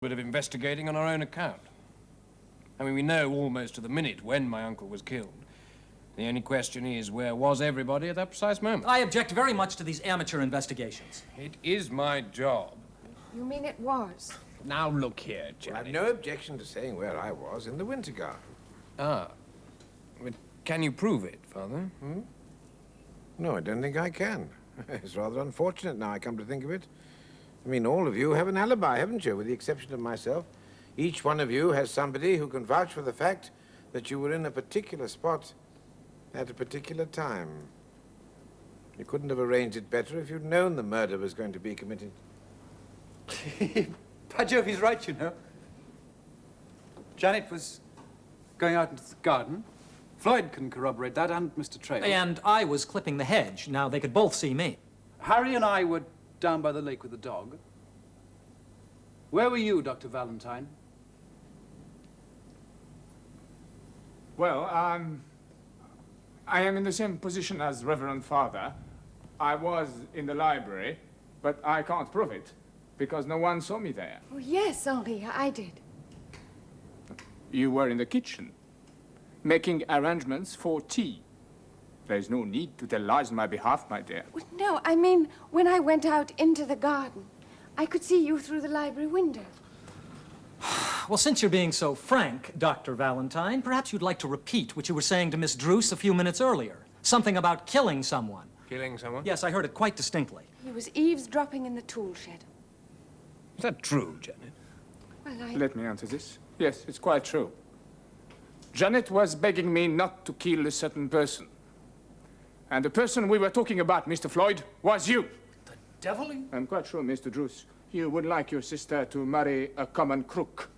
bit of investigating on our own account. I mean, we know almost to the minute when my uncle was killed. The only question is, where was everybody at that precise moment? I object very much to these amateur investigations. It is my job. You mean it was? Now look here, Janet. I've no objection to saying where I was, in the Winter Garden. Ah. But can you prove it, Father? No, I don't think I can. It's rather unfortunate now I come to think of it. I mean, all of you have an alibi, haven't you, with the exception of myself? Each one of you has somebody who can vouch for the fact that you were in a particular spot at a particular time. You couldn't have arranged it better if you'd known the murder was going to be committed. By Jove, he's right, you know. Janet was going out into the garden. Floyd can corroborate that, and Mr. Trail. And I was clipping the hedge. Now they could both see me. Harry and I were down by the lake with the dog. Where were you, Dr. Valentine? Well, I am in the same position as Reverend Father. I was in the library, but I can't prove it, because no one saw me there. Oh, yes, Henri, I did. You were in the kitchen, making arrangements for tea. There's no need to tell lies on my behalf, my dear. Well, no, I mean, when I went out into the garden, I could see you through the library window. Well, since you're being so frank, Dr. Valentine, perhaps you'd like to repeat what you were saying to Miss Druce a few minutes earlier. Something about killing someone. Killing someone? Yes, I heard it quite distinctly. He was eavesdropping in the tool shed. Is that true, Janet? Well, Let me answer this. Yes, it's quite true. Janet was begging me not to kill a certain person. And the person we were talking about, Mr. Floyd, was you. The devil? I'm quite sure, Mr. Druce, you would like your sister to marry a common crook.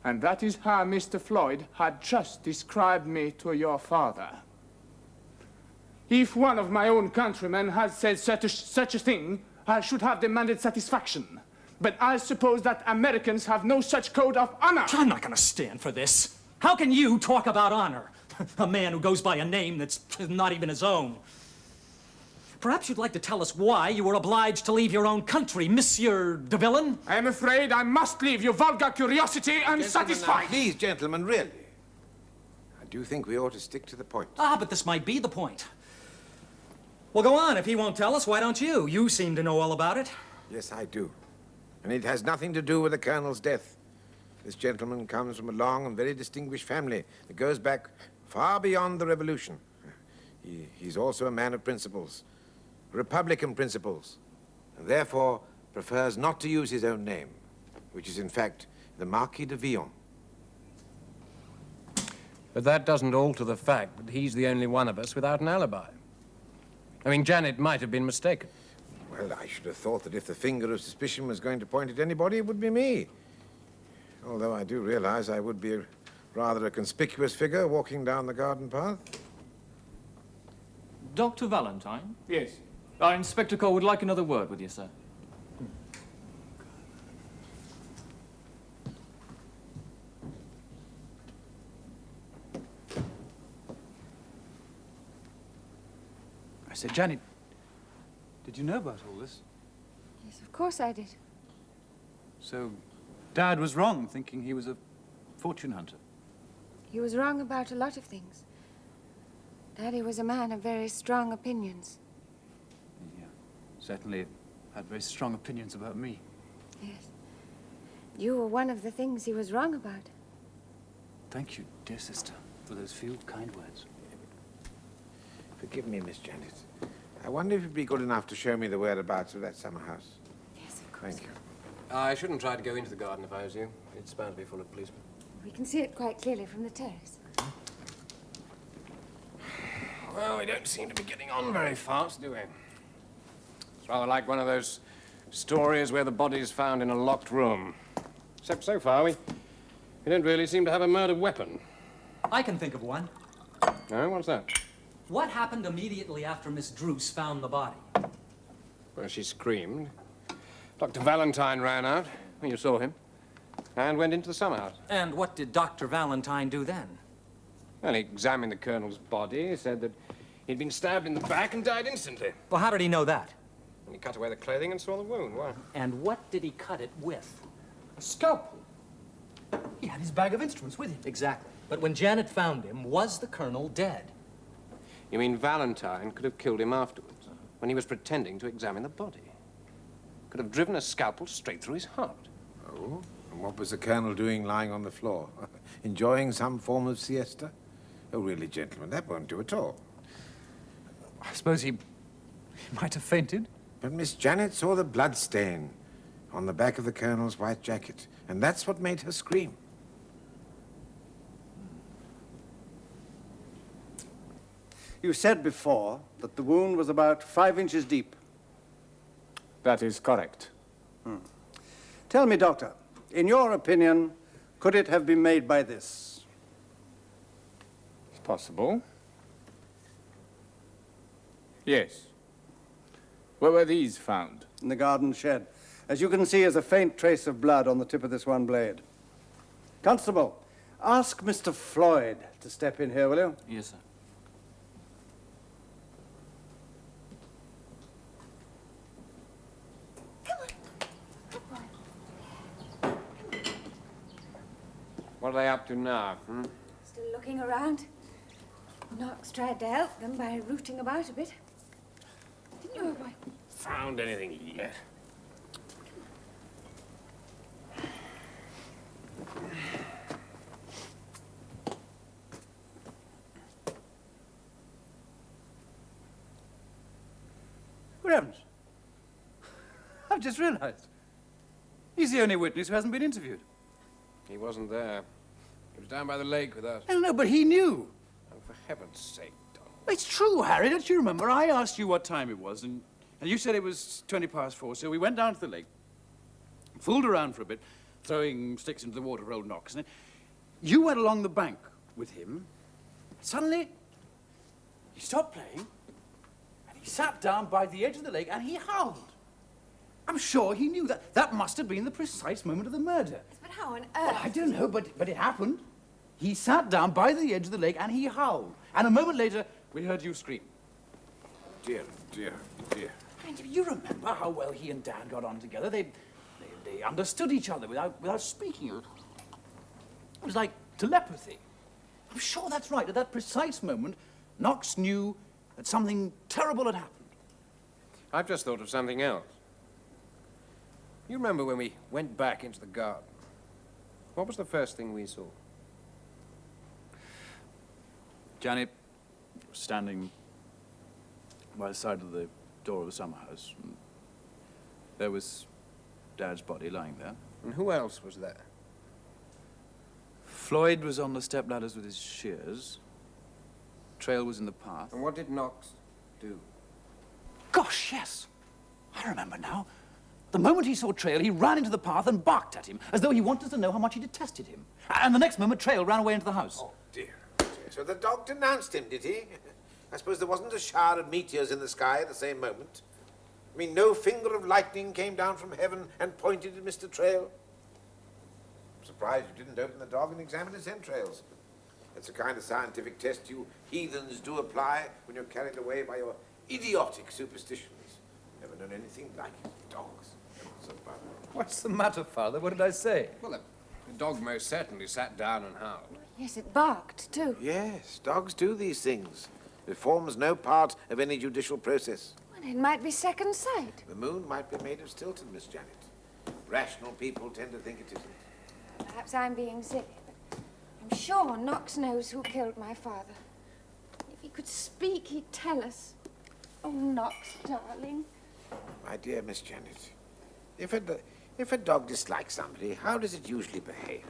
And that is how Mr. Floyd had just described me to your father. If one of my own countrymen had said such a thing, I should have demanded satisfaction. But I suppose that Americans have no such code of honor. I'm not going to stand for this. How can you talk about honor? A man who goes by a name that's not even his own. Perhaps you'd like to tell us why you were obliged to leave your own country, Monsieur de Villain? I am afraid I must leave your vulgar curiosity unsatisfied. Please, gentlemen, really. I do think we ought to stick to the point. Ah, but this might be the point. Well, go on. If he won't tell us, why don't you? You seem to know all about it. Yes, I do. And it has nothing to do with the Colonel's death. This gentleman comes from a long and very distinguished family that goes back far beyond the Revolution. He's also a man of principles, Republican principles, and therefore prefers not to use his own name, which is in fact the Marquis de Villon. But that doesn't alter the fact that he's the only one of us without an alibi. I mean, Janet might have been mistaken. Well, I should have thought that if the finger of suspicion was going to point at anybody, it would be me. Although I do realize I would be rather a conspicuous figure walking down the garden path. Dr. Valentine? Yes. Our Inspector Cole would like another word with you, sir. I said, Janet, did you know about all this? Yes, of course I did. So, Dad was wrong thinking he was a fortune hunter. He was wrong about a lot of things. Daddy was a man of very strong opinions. Yeah, certainly had very strong opinions about me. Yes. You were one of the things he was wrong about. Thank you, dear sister, for those few kind words. Forgive me, Miss Janet. I wonder if you'd be good enough to show me the whereabouts of that summer house. Yes, of course. Thank you. I shouldn't try to go into the garden if I was you. It's bound to be full of policemen. We can see it quite clearly from the terrace. Well, we don't seem to be getting on very fast, do we? It's rather like one of those stories where the body's found in a locked room. Except so far, we don't really seem to have a murder weapon. I can think of one. No? What's that? What happened immediately after Miss Druce found the body? Well, she screamed. Dr. Valentine ran out, you saw him, and went into the summer house. And what did Dr. Valentine do then? Well, he examined the Colonel's body, said that he'd been stabbed in the back and died instantly. Well, how did he know that? And he cut away the clothing and saw the wound. Why? And what did he cut it with? A scalpel? He had his bag of instruments with him. Exactly. But when Janet found him, was the Colonel dead? You mean Valentine could have killed him afterwards, when he was pretending to examine the body? Could have driven a scalpel straight through his heart. Oh? And what was the Colonel doing lying on the floor? Enjoying some form of siesta? Oh, really, gentlemen, that won't do at all. I suppose he might have fainted. But Miss Janet saw the blood stain on the back of the Colonel's white jacket, and that's what made her scream. You said before that the wound was about 5 inches deep. That is correct. Tell me, Doctor, in your opinion, could it have been made by this? It's possible. Yes. Where were these found? In the garden shed. As you can see, is a faint trace of blood on the tip of this one blade. Constable, ask Mr. Floyd to step in here, will you? Yes, sir. What are they up to now, hmm? Still looking around. Knox tried to help them by rooting about a bit. Didn't you, old boy? Found anything yet? Good heavens. I've just realized. He's the only witness who hasn't been interviewed. He wasn't there. He was down by the lake with us. No, but he knew. Oh, for heaven's sake, Don. It's true, Harry. Don't you remember? I asked you what time it was, and you said it was 4:20, so we went down to the lake, fooled around for a bit, throwing sticks into the water for old Knox. And then you went along the bank with him. Suddenly, he stopped playing, and he sat down by the edge of the lake, and he howled. I'm sure he knew that. That must have been the precise moment of the murder. But how on earth? Well, I don't know, but it happened. He sat down by the edge of the lake, and he howled. And a moment later, we heard you scream. Dear, dear, dear. And you remember how well he and Dad got on together? They understood each other without speaking. It was like telepathy. I'm sure that's right. At that precise moment, Knox knew that something terrible had happened. I've just thought of something else. You remember when we went back into the garden? What was the first thing we saw? Janet was standing by the side of the door of the summer house. And there was Dad's body lying there. And who else was there? Floyd was on the step ladders with his shears. Trail was in the path. And what did Knox do? Gosh, yes. I remember now. The moment he saw Trail, he ran into the path and barked at him, as though he wanted to know how much he detested him. And the next moment, Trail ran away into the house. Oh, dear, dear. So the dog denounced him, did he? I suppose there wasn't a shower of meteors in the sky at the same moment. I mean, no finger of lightning came down from heaven and pointed at Mr. Trail. I'm surprised you didn't open the dog and examine its entrails. It's a kind of scientific test you heathens do apply when you're carried away by your idiotic superstitions. Never known anything like it. Dogs. What's the matter, Father? What did I say? Well, the dog most certainly sat down and howled. Yes, it barked, too. Yes, dogs do these things. It forms no part of any judicial process. Well, it might be second sight. The moon might be made of Stilton, Miss Janet. Rational people tend to think it isn't. Perhaps I'm being silly, but I'm sure Knox knows who killed my father. If he could speak, he'd tell us. Oh, Knox, darling. My dear Miss Janet, if a dog dislikes somebody, how does it usually behave?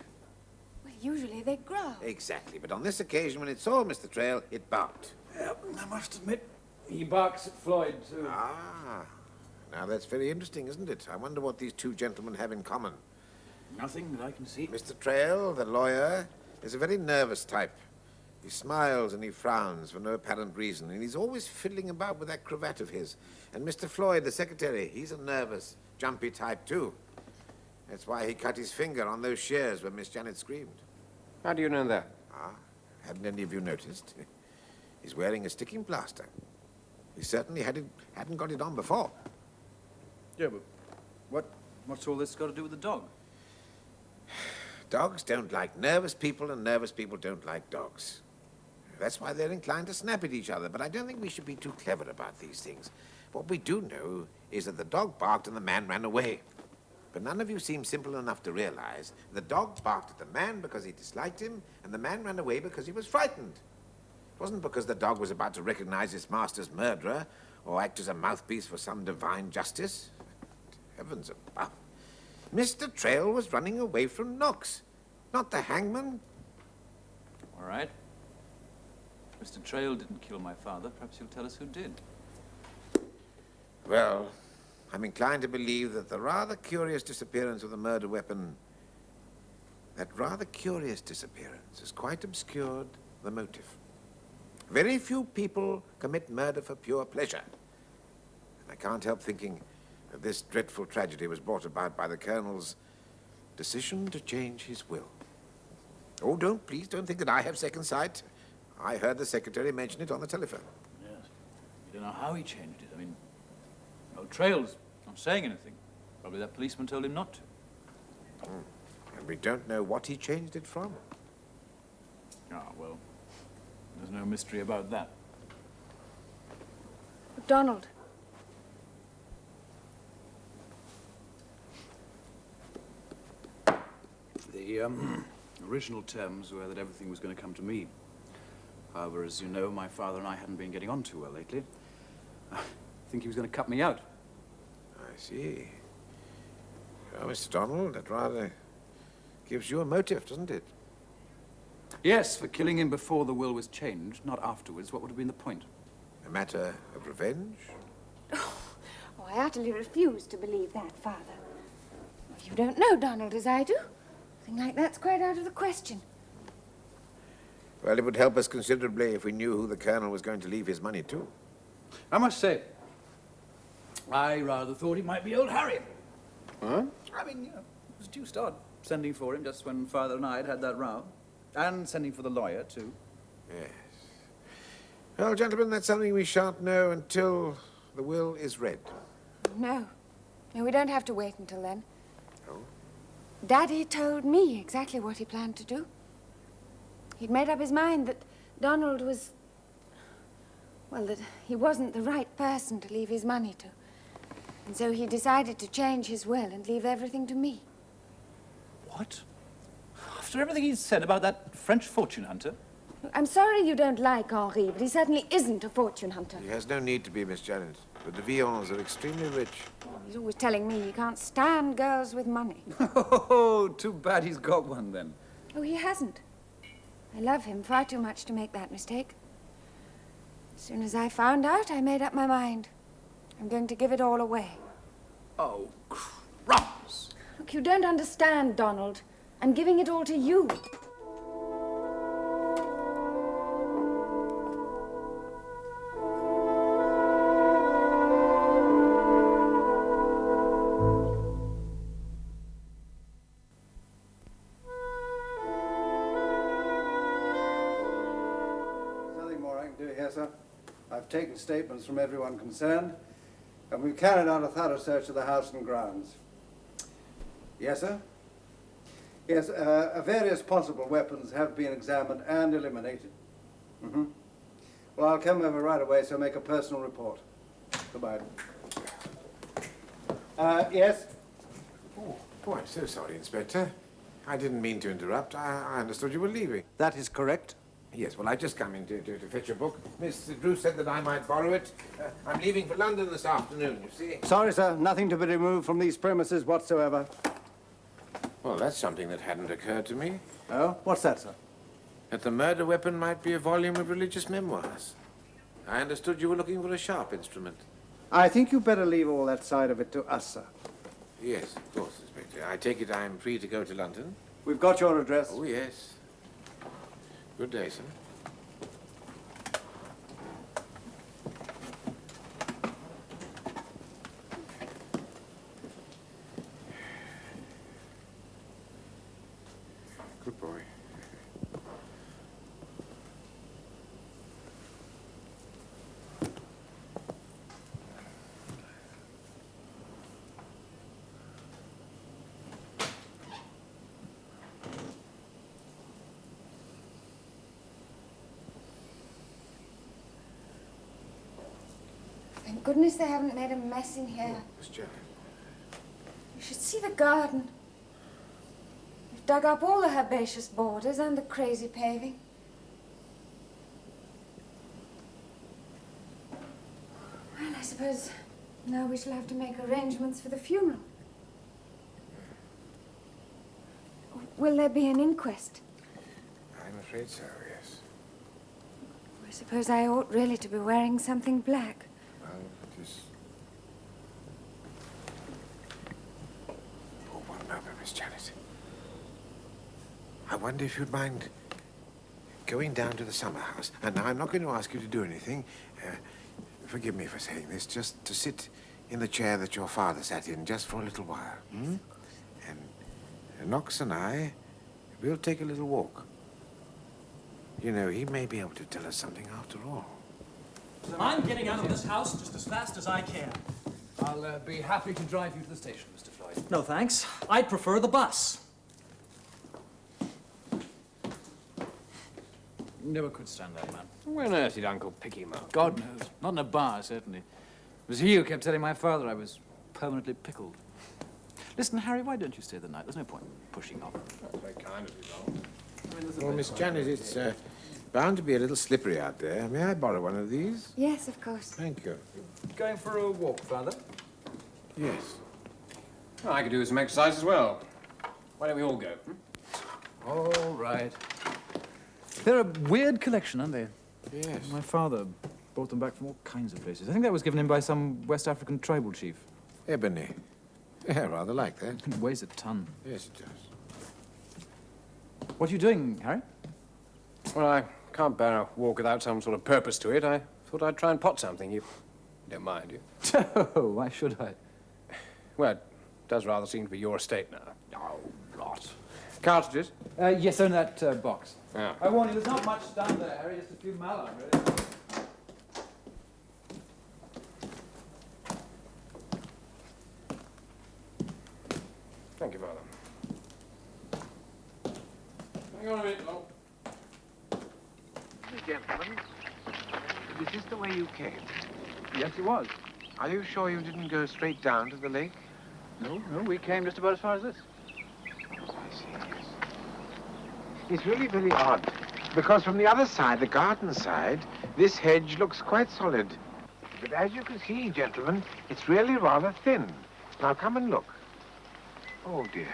Well, usually they growl. Exactly, but on this occasion, when it saw Mr. Trail, it barked. I must admit, he barks at Floyd, too. Ah, now that's very interesting, isn't it? I wonder what these two gentlemen have in common. Nothing that I can see. Mr. Trail, the lawyer, is a very nervous type. He smiles and he frowns for no apparent reason, and he's always fiddling about with that cravat of his. And Mr. Floyd, the secretary, he's a nervous, jumpy type, too. That's why he cut his finger on those shears when Miss Janet screamed. How do you know that? Ah, hadn't any of you noticed? He's wearing a sticking plaster. He certainly hadn't got it on before. Yeah, but what's all this got to do with the dog? Dogs don't like nervous people, and nervous people don't like dogs. That's why they're inclined to snap at each other, but I don't think we should be too clever about these things. What we do know is that the dog barked and the man ran away. But none of you seem simple enough to realize the dog barked at the man because he disliked him, and the man ran away because he was frightened. It wasn't because the dog was about to recognize his master's murderer or act as a mouthpiece for some divine justice. Heavens above. Mr. Trail was running away from Knox, not the hangman. All right. Mr. Trail didn't kill my father. Perhaps you'll tell us who did. Well, I'm inclined to believe that the rather curious disappearance of the murder weapon, that rather curious disappearance has quite obscured the motive. Very few people commit murder for pure pleasure. And I can't help thinking that this dreadful tragedy was brought about by the Colonel's decision to change his will. Oh, please don't think that I have second sight. I heard the secretary mention it on the telephone. Yes. You don't know how he changed it. I mean, no Trail's not saying anything. Probably that policeman told him not to. And we don't know what he changed it from. Ah, well, there's no mystery about that. Donald. The original terms were that everything was going to come to me. However, as you know, my father and I hadn't been getting on too well lately. I think he was going to cut me out. I see. Well, Mr. Donald, that rather gives you a motive, doesn't it? Yes, for killing him before the will was changed, not afterwards. What would have been the point? A matter of revenge? Oh, I utterly refuse to believe that, Father. Well, you don't know Donald as I do. A thing like that's quite out of the question. Well, it would help us considerably if we knew who the Colonel was going to leave his money to. I must say, I rather thought he might be old Harry. Huh? I mean, you know, it was a due start sending for him just when Father and I had had that row. And sending for the lawyer, too. Yes. Well, gentlemen, that's something we shan't know until the will is read. No. No, we don't have to wait until then. Oh? Daddy told me exactly what he planned to do. He'd made up his mind that Donald was... well, that he wasn't the right person to leave his money to. And so he decided to change his will and leave everything to me. What? After everything he's said about that French fortune hunter? I'm sorry you don't like Henri, but he certainly isn't a fortune hunter. He has no need to be, Miss Janet. The de Vions are extremely rich. He's always telling me he can't stand girls with money. Oh, too bad he's got one, then. Oh, he hasn't. I love him far too much to make that mistake. As soon as I found out, I made up my mind. I'm going to give it all away. Oh, crumbs! Look, you don't understand, Donald. I'm giving it all to you. Nothing more I can do here, sir. I've taken statements from everyone concerned, and we've carried out a thorough search of the house and grounds. Yes, sir? Yes, various possible weapons have been examined and eliminated. Mm-hmm. Well, I'll come over right away, so make a personal report. Goodbye. Yes? Oh, I'm so sorry, Inspector. I didn't mean to interrupt. I understood you were leaving. That is correct. Yes, well, I've just come in to fetch your book. Miss Drew said that I might borrow it. I'm leaving for London this afternoon, you see. Sorry, sir. Nothing to be removed from these premises whatsoever. Well, that's something that hadn't occurred to me. Oh? What's that, sir? That the murder weapon might be a volume of religious memoirs. I understood you were looking for a sharp instrument. I think you better leave all that side of it to us, sir. Yes, of course, Inspector. I take it I'm free to go to London? We've got your address. Oh, yes. Good day, sir. Good boy. goodness they haven't made a mess in here. Miss Janet. You should see the garden. We've dug up all the herbaceous borders and the crazy paving. Well, I suppose now we shall have to make arrangements for the funeral. Will there be an inquest? I'm afraid so, yes. I suppose I ought really to be wearing something black. Well, it is... Oh, one moment, Miss Janet. I wonder if you'd mind going down to the summer house. And now, I'm not going to ask you to do anything. Forgive me for saying this, just to sit in the chair that your father sat in just for a little while. Hmm? And Knox and I, we'll take a little walk. You know, he may be able to tell us something after all. I'm getting out of this house just as fast as I can. I'll be happy to drive you to the station, Mr. Floyd. No, thanks. I'd prefer the bus. Never could stand that man. Where on earth did Uncle pick him up? God knows. Not in a bar, certainly. It was he who kept telling my father I was permanently pickled. Listen, Harry, why don't you stay the night? There's no point pushing off. That's very kind of you, Noel. Well, Miss Janet, it's bound to be a little slippery out there. May I borrow one of these? Yes, of course. Thank you. Going for a walk, Father? Yes. Well, I could do some exercise as well. Why don't we all go? All right. They're a weird collection, aren't they? Yes. My father brought them back from all kinds of places. I think that was given him by some West African tribal chief. Ebony. Yeah, rather like that. It weighs a ton. Yes, it does. What are you doing, Harry? Well, I can't bear a walk without some sort of purpose to it. I thought I'd try and pot something. You don't mind, do you? Oh, why should I? Well, it does rather seem to be your estate now. Oh, rot. Cartridges? Yes, in that box. Yeah. I warn you, there's not much down there, Harry. Just a few mallards, really. Thank you, Father. Hang on a minute, Noel. Gentlemen, is this the way you came? Yes, he was. Are you sure you didn't go straight down to the lake? No, we came just about as far as this. I see, yes. It's really very odd, because from the other side, the garden side, this hedge looks quite solid. But as you can see, gentlemen, it's really rather thin. Now come and look. Oh, dear.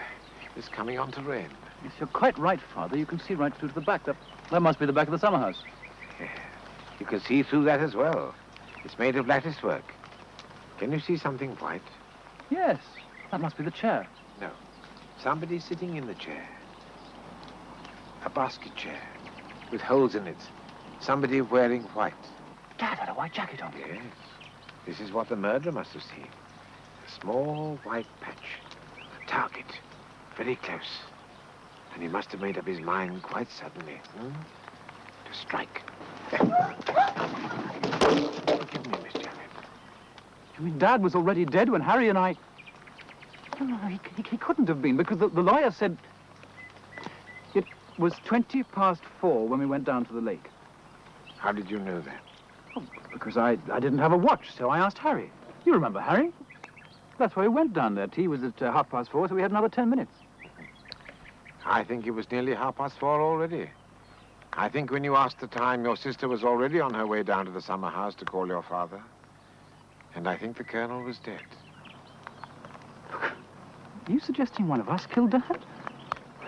It's coming on to rain. Yes, you're quite right, Father. You can see right through to the back. That must be the back of the summer house. Yeah. You can see through that as well. It's made of lattice work. Can you see something white? Yes, that must be the chair. No. Somebody sitting in the chair. A basket chair with holes in it. Somebody wearing white. Dad had a white jacket on. Yes. This is what the murderer must have seen. A small white patch. A target. Very close. And he must have made up his mind quite suddenly. To strike. Forgive me, Miss Janet. You mean Dad was already dead when Harry and I... No, he couldn't have been, because the lawyer said... It was 4:20 when we went down to the lake. How did you know that? Oh, because I didn't have a watch, so I asked Harry. You remember Harry? That's why we went down there. Tea was at 4:30, so we had another 10 minutes. I think it was nearly 4:30 already. I think when you asked the time, your sister was already on her way down to the summer house to call your father. And I think the colonel was dead. Are you suggesting one of us killed Dad?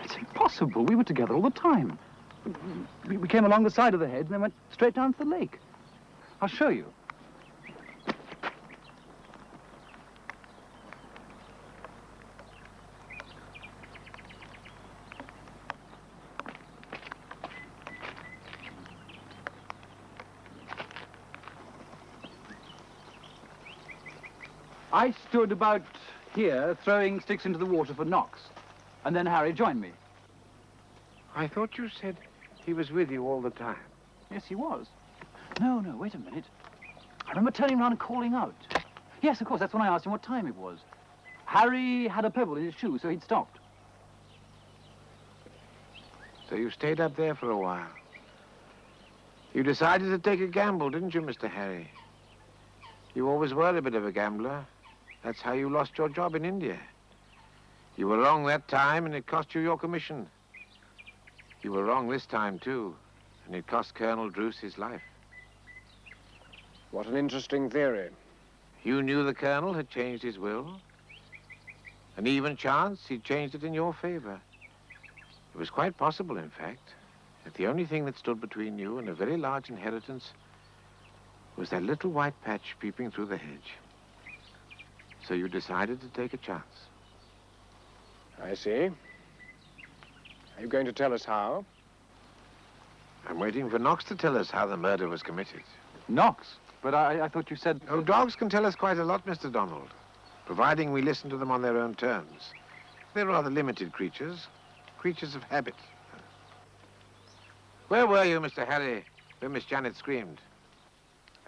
It's impossible. We were together all the time. We came along the side of the hedge and then went straight down to the lake. I'll show you. I stood about here throwing sticks into the water for Knox. And then Harry joined me. I thought you said he was with you all the time. Yes, he was. No, wait a minute. I remember turning around and calling out. Yes, of course, that's when I asked him what time it was. Harry had a pebble in his shoe, so he'd stopped. So you stayed up there for a while. You decided to take a gamble, didn't you, Mr. Harry? You always were a bit of a gambler. That's how you lost your job in India. You were wrong that time, and it cost you your commission. You were wrong this time, too, and it cost Colonel Druce his life. What an interesting theory. You knew the Colonel had changed his will. An even chance he'd changed it in your favor. It was quite possible, in fact, that the only thing that stood between you and a very large inheritance was that little white patch peeping through the hedge. So you decided to take a chance. I see. Are you going to tell us how? I'm waiting for Knox to tell us how the murder was committed. Knox? But I thought you said... Oh, dogs can tell us quite a lot, Mr. Donald, providing we listen to them on their own terms. They're rather limited creatures of habit. Where were you, Mr. Harry, when Miss Janet screamed?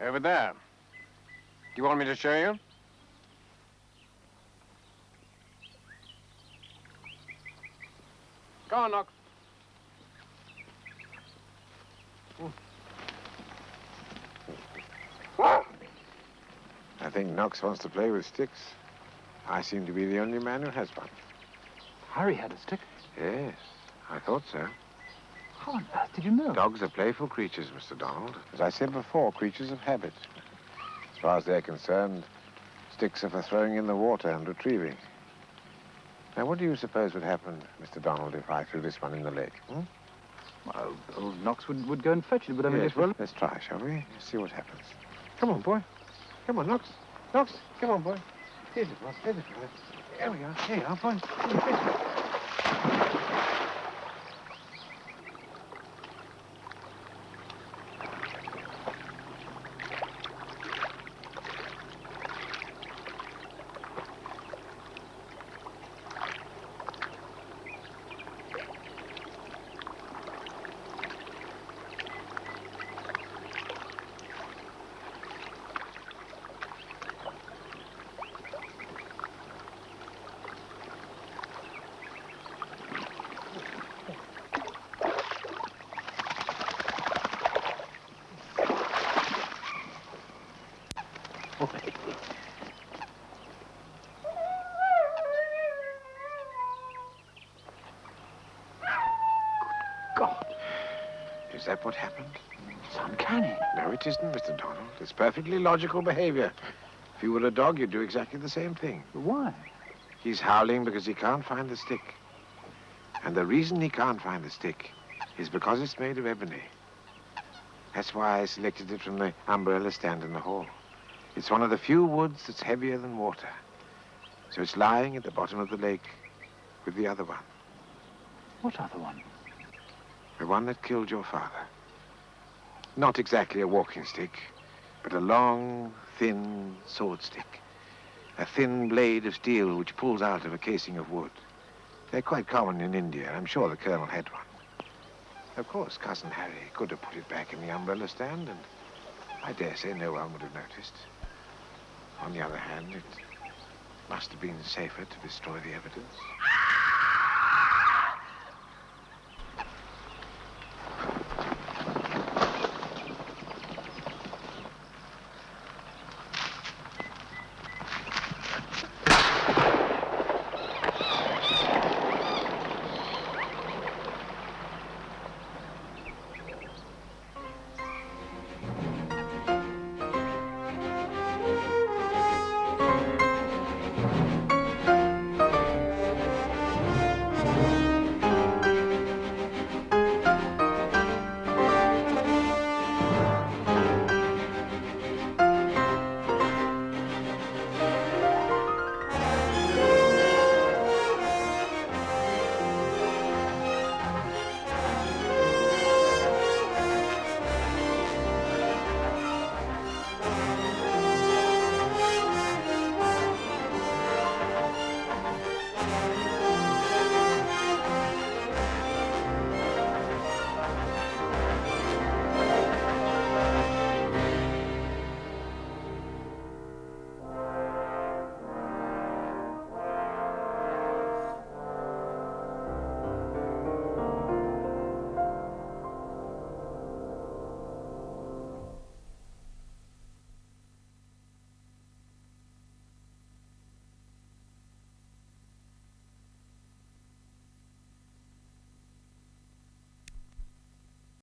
Over there. Do you want me to show you? Go on, Knox. I think Knox wants to play with sticks. I seem to be the only man who has one. Harry had a stick. Yes, I thought so. How on earth did you know? Dogs are playful creatures, Mr. Donald. As I said before, creatures of habit. As far as they're concerned, sticks are for throwing in the water and retrieving. Now, what do you suppose would happen, Mr. Donald, if I threw this one in the lake? Hmm? Well, old Knox would go and fetch it, but I mean... Yes, well, let's try, shall we? Let's see what happens. Come on, boy. Come on, Knox. Knox, come on, boy. Here's it, boy. Here's it, boy. Here we are. Here you are, boy. God. Is that what happened? It's uncanny. No, it isn't, Mr. Donald. It's perfectly logical behavior. If you were a dog, you'd do exactly the same thing. Why? He's howling because he can't find the stick. And the reason he can't find the stick is because it's made of ebony. That's why I selected it from the umbrella stand in the hall. It's one of the few woods that's heavier than water. So it's lying at the bottom of the lake with the other one. What other one? The one that killed your father. Not exactly a walking stick, but a long, thin sword stick. A thin blade of steel which pulls out of a casing of wood. They're quite common in India. I'm sure the Colonel had one. Of course, Cousin Harry could have put it back in the umbrella stand, and I dare say no one would have noticed. On the other hand, it must have been safer to destroy the evidence.